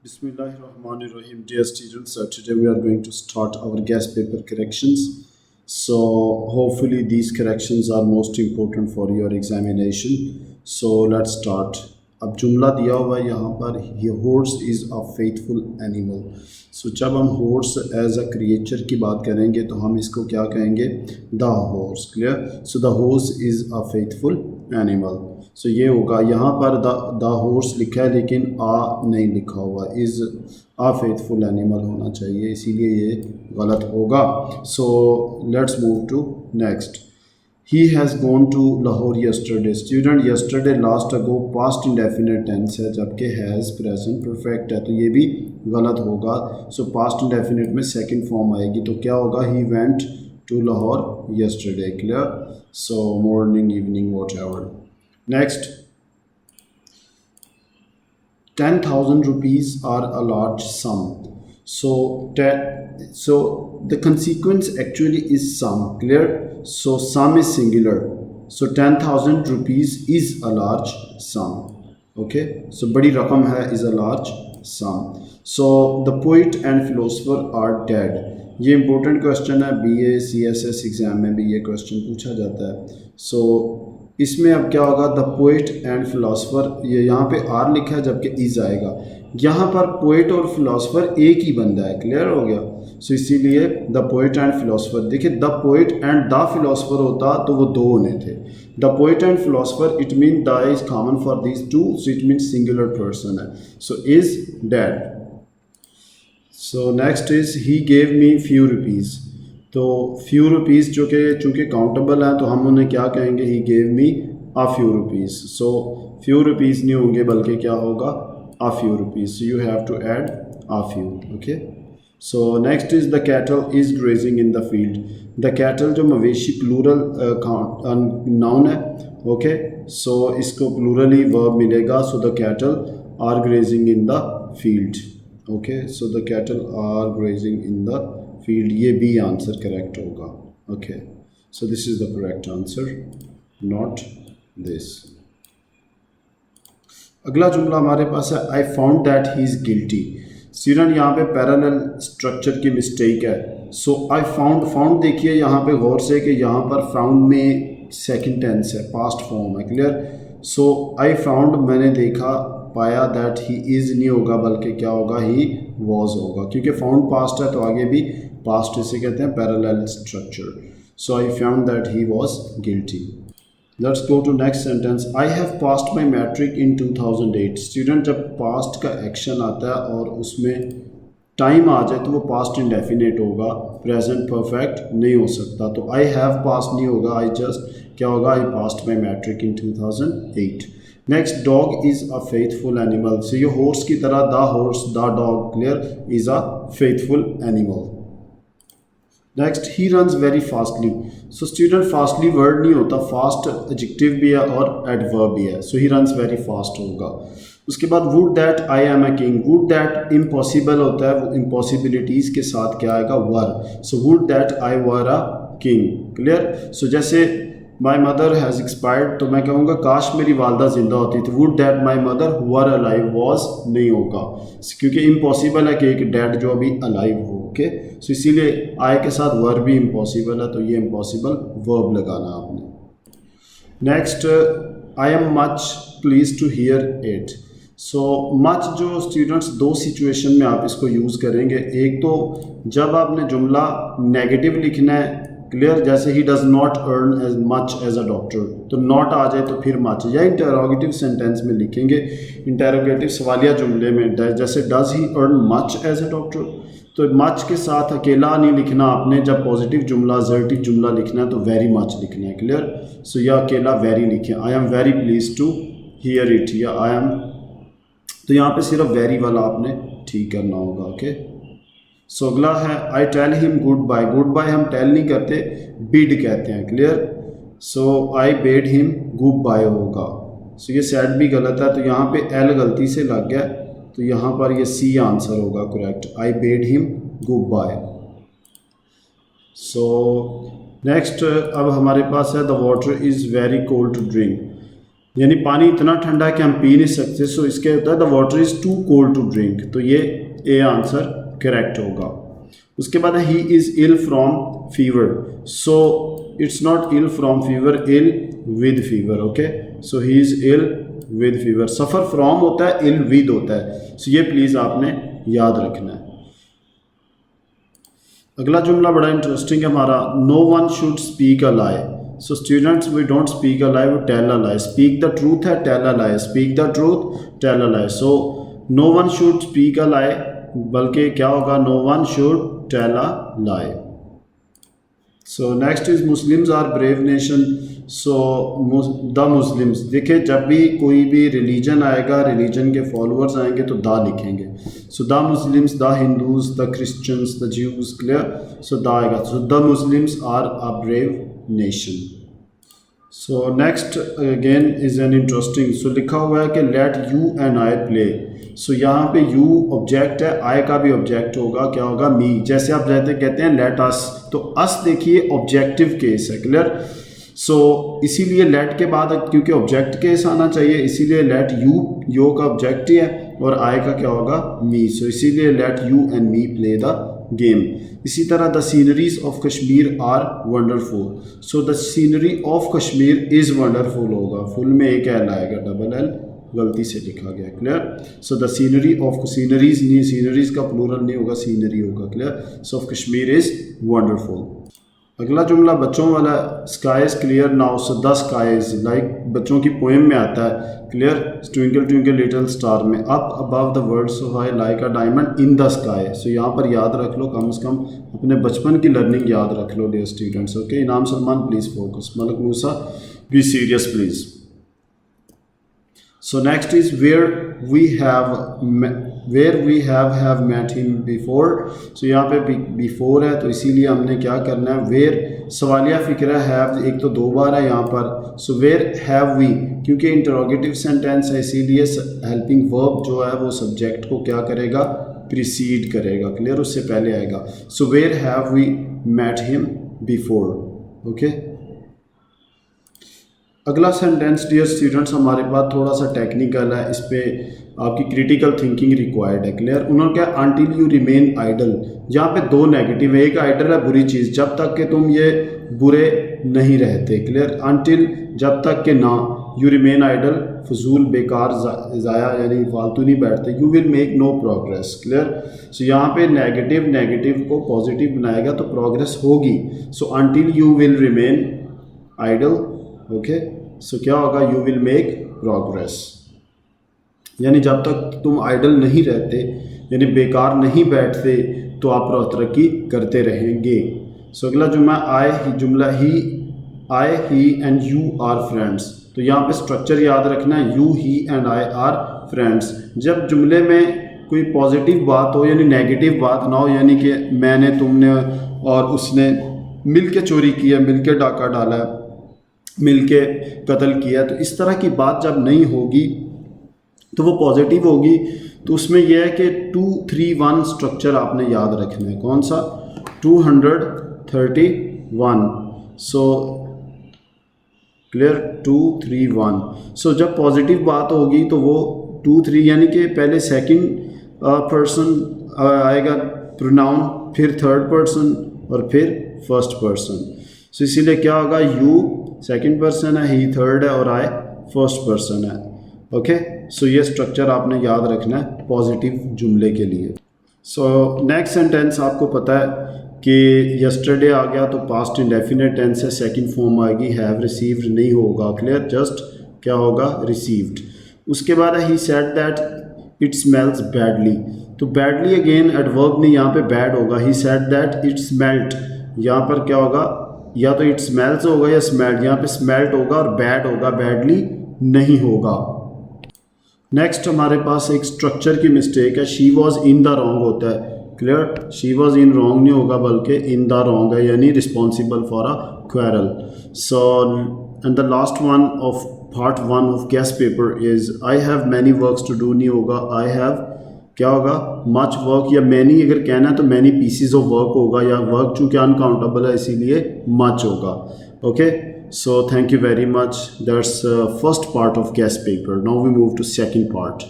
Bismillahirrahmanirrahim. Dear students, today we are going to start our gas paper corrections. So, hopefully, these corrections are most important for your examination. So, let's start. अब जुमला दिया हुआ है यहाँ पर horse is a faithful animal. So, जब हम horse as a creature की बात करेंगे तो हम इसको क्या कहेंगे? The horse. Clear? So, the horse is a faithful animal. सो ये होगा यहाँ पर द हॉर्स लिखा है लेकिन आ नहीं लिखा हुआ, इज़ आ फेथफुल एनिमल होना चाहिए, इसीलिए ये गलत होगा. So let's move to next. He has gone to Lahore yesterday. Student yesterday last ago past indefinite tense है जबकि हैज़ प्रेजेंट परफेक्ट है, तो ये भी गलत होगा. सो पास्ट इंडेफिनिट में सेकंड फॉर्म आएगी, तो क्या होगा? He went to Lahore yesterday. Clear? So morning evening whatever. Next, 10,000 rupees are a large sum. So the consequence actually is sum. Clear? So sum is singular. So 10,000 rupees is a large sum. Okay. So badi rakam hai is a large sum. So the poet and philosopher are dead. ये important question है, BA CSS exam में भी ये question पूछा जाता है. So इसमें अब क्या होगा? द पोइट एंड फिलोसफर, ये यहाँ पे आर लिखा है जबकि इज आएगा. यहाँ पर पोइट और फिलोसफर एक ही बंदा है. क्लियर हो गया? सो इसीलिए द पोइट एंड फिलोसफर. देखिए the poet and the philosopher होता तो वो दो होने थे. The poet and philosopher it mean the is common for this two, so it mean singular person है. So is dead. So next is he gave me few rupees. तो few rupees जो कि चूँकि काउंटेबल हैं तो हम उन्हें क्या कहेंगे? He gave me a few rupees. So few rupees नहीं होंगे बल्कि क्या होगा? A few rupees. So you have to add a few. Okay. So next is the cattle is grazing in the field. The cattle जो मवेशी plural noun है. Okay. So इसको plurally verb मिलेगा. So the cattle are grazing in the field. Okay. So the cattle are grazing in the field. ये भी answer correct होगा. Okay. So this is the correct answer, not this. अगला जुमला हमारे पास है आई found that he is guilty. Student यहाँ पे पैरेलल स्ट्रक्चर की मिस्टेक है. सो आई फाउंड देखिए यहाँ पे गौर से कि यहाँ पर फाउंड में सेकंड टेंस है, पास्ट फॉर्म है. क्लियर? सो आई फाउंड मैंने देखा, पाया, दैट ही इज़ नहीं होगा बल्कि क्या होगा? ही वॉज होगा, क्योंकि फाउंड पास्ट है तो आगे भी पास्ट इसे कहते हैं parallel structure. So I found that he was guilty. Let's go to next sentence. I have passed my matric in 2008. Student जब पास्ट का एक्शन आता है और उसमें टाइम आ जाए तो वो पास्ट इंडेफिनेट होगा, प्रेजेंट परफेक्ट नहीं हो सकता. तो आई हैव पास्ट नहीं होगा, आई जस्ट क्या होगा? I passed my matric in 2008. Next, dog is a faithful animal. So ये हॉर्स की तरह the horse the dog, clear, is a faithful animal. Next, he runs very fastly. So student fastly word नहीं होता, fast adjective भी है और adverb भी है. So he runs very fast होगा. उसके बाद would that I am a king. Would that impossible होता है, वो इम्पॉसिबिलिटीज़ के साथ क्या आएगा? Were. So would that I were a king. Clear? So जैसे माई मदर हैज़ एक्सपायर्ड तो मैं कहूँगा काश मेरी वालदा ज़िंदा होती. तो would that my mother were alive was नहीं होगा, क्योंकि इम्पॉसिबल है कि एक डैड जो अभी अलाइव हो. ओके. सो इसीलिए आई के साथ वर भी इम्पॉसिबल है, तो ये इम्पॉसिबल वर्ब लगाना आपने. Next, I am much please to hear it. So much जो स्टूडेंट्स दो सिचुएशन में आप इसको यूज़ करेंगे. एक तो जब आपने जुमला नेगेटिव लिखना है. क्लियर? जैसे he does not earn as much as a doctor, तो नॉट आ जाए तो फिर मच. या इंटरोगेटिव सेंटेंस में लिखेंगे, इंटरोगेटिव सवालिया जुमले में, जैसे does he earn much as a doctor, तो मच के साथ अकेला नहीं लिखना आपने. जब पॉजिटिव जुमला असर्टिव जुमला लिखना है तो वेरी मच लिखना है. क्लियर? सो या अकेला वेरी लिखें. I am very please to hear it, या आई एम, तो यहाँ पे सिर्फ वेरी वाला आपने ठीक करना होगा. ओके. सो अगला है I tell him good bye. Good bye हम टेल नहीं करते, बिड कहते हैं. Clear? So I bade him good bye होगा. सो ये सेड भी गलत है, तो यहाँ पे एल गलती से लग गया, तो यहाँ पर ये सी आंसर होगा correct. I bade him good bye. So next अब हमारे पास है the water is very cold to drink. यानी पानी इतना ठंडा है कि हम पी नहीं सकते, सो इसके होता है the water is too cold to drink, तो ये ए आंसर करेक्ट होगा। उसके बाद he is ill from fever, so it's not ill from fever, ill with fever, okay, so he is ill with fever. Suffer from होता है, इल with होता है, सो ये प्लीज़ आपने याद रखना है। अगला जुमला बड़ा इंटरेस्टिंग है हमारा, no one should speak a lie. So students we don't speak a lie, we tell a lie. Speak the truth है, tell a lie, speak the truth, tell a lie. So no one should speak a lie, बल्कि क्या होगा, no one should tell a lie. So next is Muslims are brave nation. So the Muslims, देखिए जब भी कोई भी religion आएगा, religion के फॉलोअर्स आएंगे तो द लिखेंगे। So the Muslims, the Hindus, the Christians, the Jews, clear, so the आएगा। So the Muslims are a brave nation. So next again is an interesting, so लिखा हुआ है कि let you and I play. So यहाँ पे you object है, आई का भी ऑब्जेक्ट होगा, क्या होगा, मी। जैसे आप कहते हैं लेट अस, तो अस देखिए ऑब्जेक्टिव केस है, क्लियर। सो इसीलिए लेट के बाद क्योंकि ऑब्जेक्ट केस आना चाहिए, इसीलिए लेट यू, यो का ऑब्जेक्ट ही है, और आई का क्या होगा, मी। सो इसीलिए let you and me play the game. इसी तरह the sceneries of Kashmir are wonderful. So the scenery of Kashmir is wonderful होगा, फुल में एक एल आएगा, डबल एल गलती से लिखा गया, clear. So the scenery of, sceneries नहीं, सीनरीज का प्लूरल नहीं होगा, सीनरी होगा, clear. So of Kashmir is wonderful. अगला जुमला बच्चों वाला, sky is clear now, so the sky is, like बच्चों की पोएम में आता है, clear, twinkle twinkle little star में, up above the world so high like a diamond in the sky. So यहाँ पर याद रख लो, कम से कम अपने बचपन की लर्निंग याद रख लो dear students, okay. Inam Salman please focus, Malak Musa be serious please. So next is where we have met him before. So यहाँ पे before है, तो इसीलिए हमने क्या करना है, where सवालिया फ़िक्र है, have एक तो दो बार है यहाँ पर। So where have we, क्योंकि इंटरोगेटिव सेंटेंस है, इसीलिए हेल्पिंग वर्ब जो है वो सब्जेक्ट को क्या करेगा, प्रीसीड करेगा, क्लियर, उससे पहले आएगा। So where have we met him before, okay. अगला सेंटेंस डियर स्टूडेंट्स हमारे पास थोड़ा सा टेक्निकल है, इस पर आपकी क्रिटिकल थिंकिंग रिक्वायर्ड है, क्लियर। उन्होंने क्या, अनटिल यू रिमेन आइडल, यहाँ पे दो नेगेटिव है, एक आइडल है बुरी चीज़, जब तक कि तुम ये बुरे नहीं रहते, क्लियर। अनटिल जब तक कि ना, यू रिमेन आइडल फजूल बेकार ज़ाया यानी फालतू नहीं बैठते, you will make no progress, clear. So यहाँ पे नेगेटिव को पॉजिटिव बनाएगा तो प्रोग्रेस होगी। So until you will remain idle, okay. So क्या होगा, यू विल मेक प्रोग्रेस, यानी जब तक तुम आइडल नहीं रहते, यानी बेकार नहीं बैठते, तो आप तरक्की करते रहेंगे। सो अगला जुमला आई ही एंड यू आर फ्रेंड्स। तो यहाँ पे स्ट्रक्चर याद रखना है, you he and I R friends. जब जुमले में कोई पॉजिटिव बात हो, यानी नेगेटिव बात ना हो, यानी कि मैंने, तुमने और उसने मिल के चोरी किया, मिल के डाका डाला, मिलके कत्ल किया, तो इस तरह की बात जब नहीं होगी तो वो पॉजिटिव होगी। तो उसमें यह है कि 231 स्ट्रक्चर आपने याद रखना है, कौन सा, 231। So clear, 231। सो जब पॉजिटिव बात होगी तो वो 23 यानी कि पहले सेकंड पर्सन आएगा प्रोनाउन, फिर थर्ड पर्सन और फिर फर्स्ट पर्सन। सो इसीलिए क्या होगा, यू सेकंड पर्सन है, ही थर्ड है और आई फर्स्ट पर्सन है, ओके। सो ये स्ट्रक्चर आपने याद रखना है पॉजिटिव जुमले के लिए। सो नेक्स्ट सेंटेंस आपको पता है कि यस्टरडे आ गया तो पास्ट इंडेफिनिट टेंस है, सेकंड फॉर्म आएगी, हैव रिसीव्ड नहीं होगा, क्लियर, जस्ट क्या होगा, रिसीव्ड। उसके बाद he said that it smells badly. तो बैडली अगेन एडवर्ब नहीं, यहाँ पे बैड होगा। He said that it smelt, यहाँ पर क्या होगा, या तो इट स्मेल्स होगा या स्मेल्ट, यहाँ पे स्मेल्ट होगा और बैड होगा, बैडली नहीं होगा। नेक्स्ट हमारे पास एक स्ट्रक्चर की मिस्टेक है, she was in the wrong होता है, clear. She was in wrong नहीं होगा बल्कि इन द रॉन्ग है, यानी responsible for a quarrel. So and the last one of part 1 of guest paper is I have many works to do नहीं होगा, I have क्या होगा, much work, या मैनी अगर कहना है तो मैनी पीसीज ऑफ वर्क होगा, या वर्क चूँकि अनकाउंटेबल है इसीलिए मच होगा, okay. So thank you very much. That's first part of guest paper. Now we move to second part.